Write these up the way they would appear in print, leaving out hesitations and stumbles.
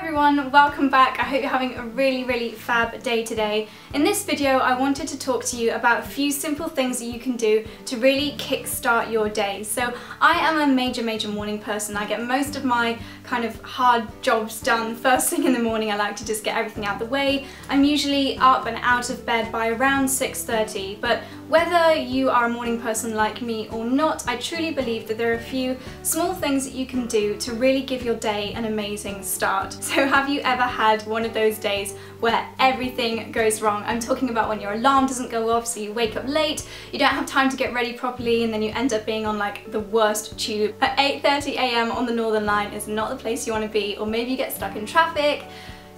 everyone, welcome back. I hope you're having a really fab day today. In this video I wanted to talk to you about a few simple things that you can do to really kickstart your day. So I am a major morning person. I get most of my kind of hard jobs done first thing in the morning. I like to just get everything out of the way. I'm usually up and out of bed by around 6:30, but whether you are a morning person like me or not, I truly believe that there are a few small things that you can do to really give your day an amazing start. So have you ever had one of those days where everything goes wrong? I'm talking about when your alarm doesn't go off, so you wake up late, you don't have time to get ready properly, and then you end up being on like the worst tube. At 8:30 AM on the Northern Line is not the place you want to be, or maybe you get stuck in traffic,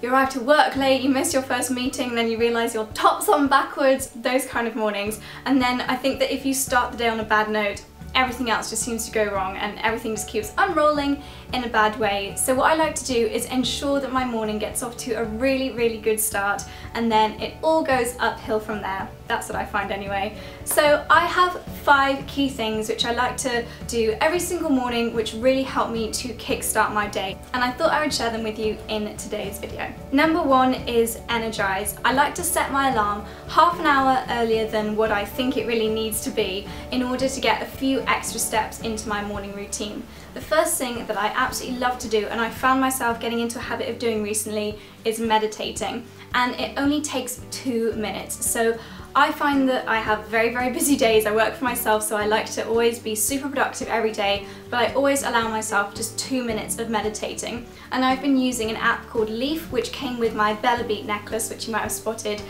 you arrive to work late, you miss your first meeting, then you realise your top's on backwards, those kind of mornings. And then I think that if you start the day on a bad note, everything else just seems to go wrong and everything just keeps unrolling in a bad way. So what I like to do is ensure that my morning gets off to a really good start, and then it all goes uphill from there. That's what I find anyway. So I have 5 key things which I like to do every single morning which really help me to kickstart my day, and I thought I would share them with you in today's video. Number 1 is Energise. I like to set my alarm half an hour earlier than what I think it really needs to be in order to get a few extra steps into my morning routine. The first thing that I absolutely love to do, and I found myself getting into a habit of doing recently, is meditating, and it only takes 2 minutes. So I find that I have very busy days. I work for myself, so I like to always be super productive every day, but I always allow myself just 2 minutes of meditating. And I've been using an app called Leaf, which came with my Bella Beat necklace, which you might have spotted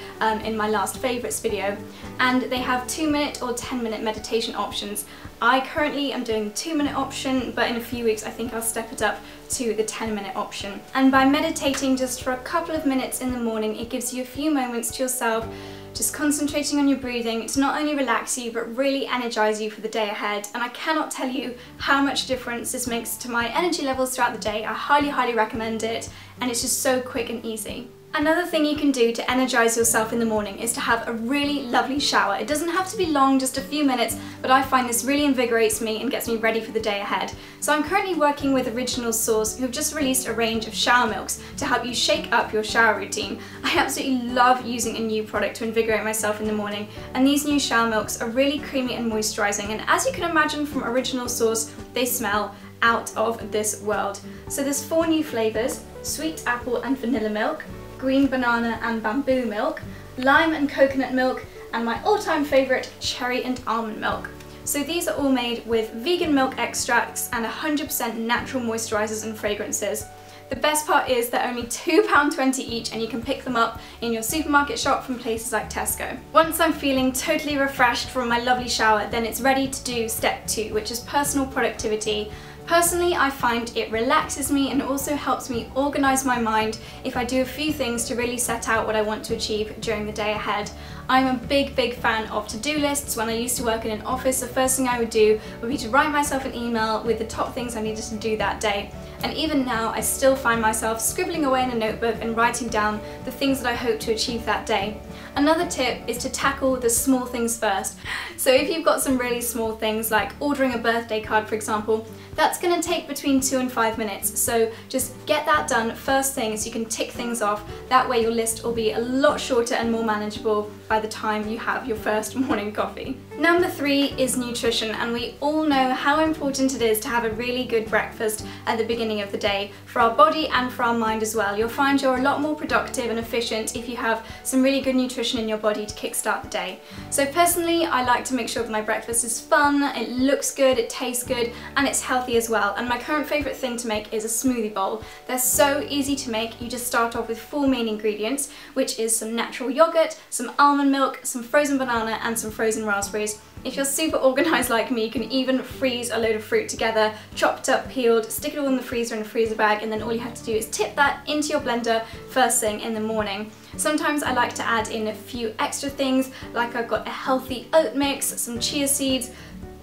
in my last favourites video. And they have 2-minute or 10-minute meditation options. I currently am doing the 2-minute option, but in a few weeks I think I'll step it up to the 10-minute option. And by meditating just for a couple of minutes in the morning, it gives you a few moments to yourself, just concentrating on your breathing to not only relax you but really energise you for the day ahead. And I cannot tell you how much difference this makes to my energy levels throughout the day. I highly recommend it, and it's just so quick and easy. Another thing you can do to energise yourself in the morning is to have a really lovely shower. It doesn't have to be long, just a few minutes, but I find this really invigorates me and gets me ready for the day ahead. So I'm currently working with Original Source, who have just released a range of shower milks to help you shake up your shower routine. I absolutely love using a new product to invigorate myself in the morning, and these new shower milks are really creamy and moisturising, and as you can imagine from Original Source, they smell out of this world. So there's 4 new flavours: sweet apple and vanilla milk, green banana and bamboo milk, lime and coconut milk, and my all-time favourite, cherry and almond milk. So these are all made with vegan milk extracts and 100% natural moisturisers and fragrances. The best part is they're only £2.20 each, and you can pick them up in your supermarket shop from places like Tesco. Once I'm feeling totally refreshed from my lovely shower, then it's ready to do step 2, which is personal productivity. Personally, I find it relaxes me and also helps me organise my mind if I do a few things to really set out what I want to achieve during the day ahead. I'm a big fan of to-do lists. When I used to work in an office, the first thing I would do would be to write myself an email with the top things I needed to do that day. And even now, I still find myself scribbling away in a notebook and writing down the things that I hope to achieve that day. Another tip is to tackle the small things first. So if you've got some really small things like ordering a birthday card, for example, that's going to take between 2 and 5 minutes. So just get that done first thing so you can tick things off. That way your list will be a lot shorter and more manageable by the time you have your first morning coffee. Number 3 is nutrition, and we all know how important it is to have a really good breakfast at the beginning of the day, for our body and for our mind as well. You'll find you're a lot more productive and efficient if you have some really good nutrition in your body to kickstart the day. So personally, I like to make sure that my breakfast is fun, it looks good, it tastes good, and it's healthy as well. And my current favourite thing to make is a smoothie bowl. They're so easy to make. You just start off with 4 main ingredients, which is some natural yogurt, some almond milk, some frozen banana, and some frozen raspberries. If you're super organised like me, you can even freeze a load of fruit together, chopped up, peeled, stick it all in the freezer in a freezer bag, and then all you have to do is tip that into your blender first thing in the morning. Sometimes I like to add in a few extra things, like I've got a healthy oat mix, some chia seeds,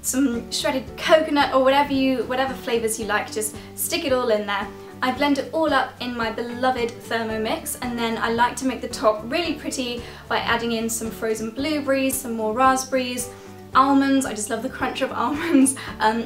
some shredded coconut, or whatever flavours you like, just stick it all in there. I blend it all up in my beloved Thermomix, and then I like to make the top really pretty by adding in some frozen blueberries, some more raspberries, almonds, I just love the crunch of almonds,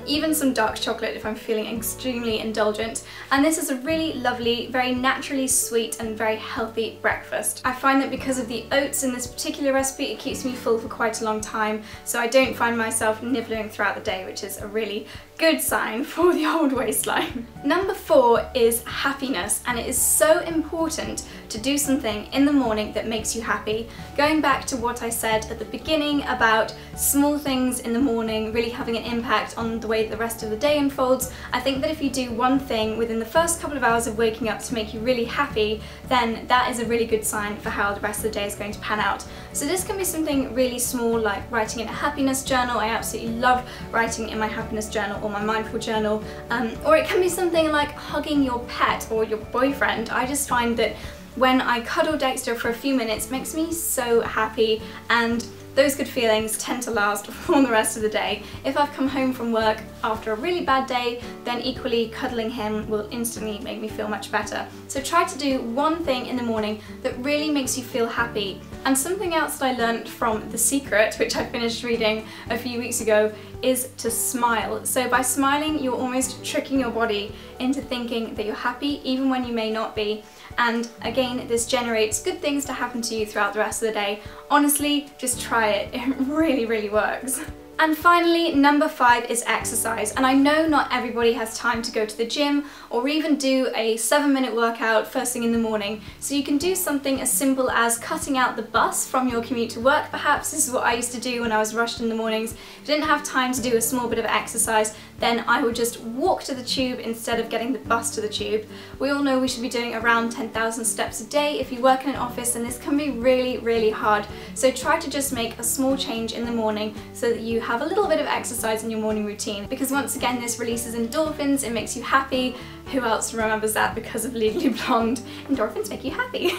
even some dark chocolate if I'm feeling extremely indulgent. And this is a really lovely, very naturally sweet and very healthy breakfast. I find that because of the oats in this particular recipe, it keeps me full for quite a long time, so I don't find myself nibbling throughout the day, which is a really good sign for the old waistline. Number 4 is happiness, and it is so important to do something in the morning that makes you happy. Going back to what I said at the beginning about small things in the morning really having an impact on the way the rest of the day unfolds, I think that if you do one thing within the first couple of hours of waking up to make you really happy, then that is a really good sign for how the rest of the day is going to pan out. So this can be something really small, like writing in a happiness journal. I absolutely love writing in my happiness journal or my mindful journal, or it can be something like hugging your pet or your boyfriend. I just find that when I cuddle Dexter for a few minutes, it makes me so happy, and those good feelings tend to last for the rest of the day. If I've come home from work after a really bad day, then equally cuddling him will instantly make me feel much better. So try to do one thing in the morning that really makes you feel happy. And something else that I learned from The Secret, which I finished reading a few weeks ago, is to smile. So by smiling, you're almost tricking your body into thinking that you're happy even when you may not be. And again, this generates good things to happen to you throughout the rest of the day. Honestly, just try it. It really, really works. And finally, number 5 is exercise. And I know not everybody has time to go to the gym or even do a 7-minute workout first thing in the morning. So you can do something as simple as cutting out the bus from your commute to work, perhaps. This is what I used to do when I was rushed in the mornings. If I didn't have time to do a small bit of exercise, then I would just walk to the tube instead of getting the bus to the tube. We all know we should be doing around 10,000 steps a day if you work in an office, and this can be really, really hard. So try to just make a small change in the morning so that you have a little bit of exercise in your morning routine, because once again this releases endorphins, it makes you happy. Who else remembers that because of Legally Blonde? Endorphins make you happy.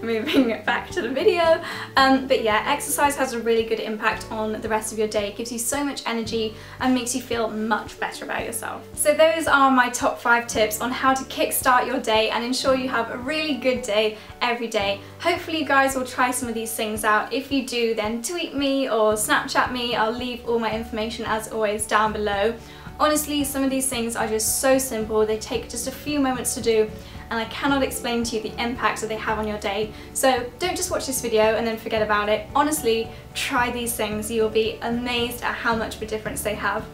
Moving back to the video. But yeah, exercise has a really good impact on the rest of your day. It gives you so much energy and makes you feel much better about yourself. So those are my top 5 tips on how to kickstart your day and ensure you have a really good day every day. Hopefully you guys will try some of these things out. If you do, then tweet me or Snapchat me. I'll leave all my information as always down below. Honestly, some of these things are just so simple. They take just a few moments to do, and I cannot explain to you the impact that they have on your day. So don't just watch this video and then forget about it. Honestly, try these things. You'll be amazed at how much of a difference they have.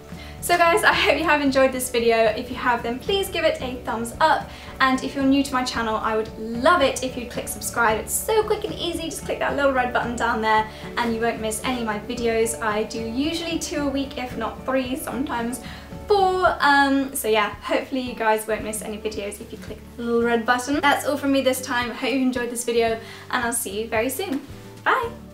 So guys, I hope you have enjoyed this video. If you have, then please give it a thumbs up. And if you're new to my channel, I would love it if you'd click subscribe. It's so quick and easy. Just click that little red button down there and you won't miss any of my videos. I do usually 2 a week, if not 3, sometimes 4. So yeah, hopefully you guys won't miss any videos if you click the little red button. That's all from me this time. I hope you enjoyed this video, and I'll see you very soon. Bye!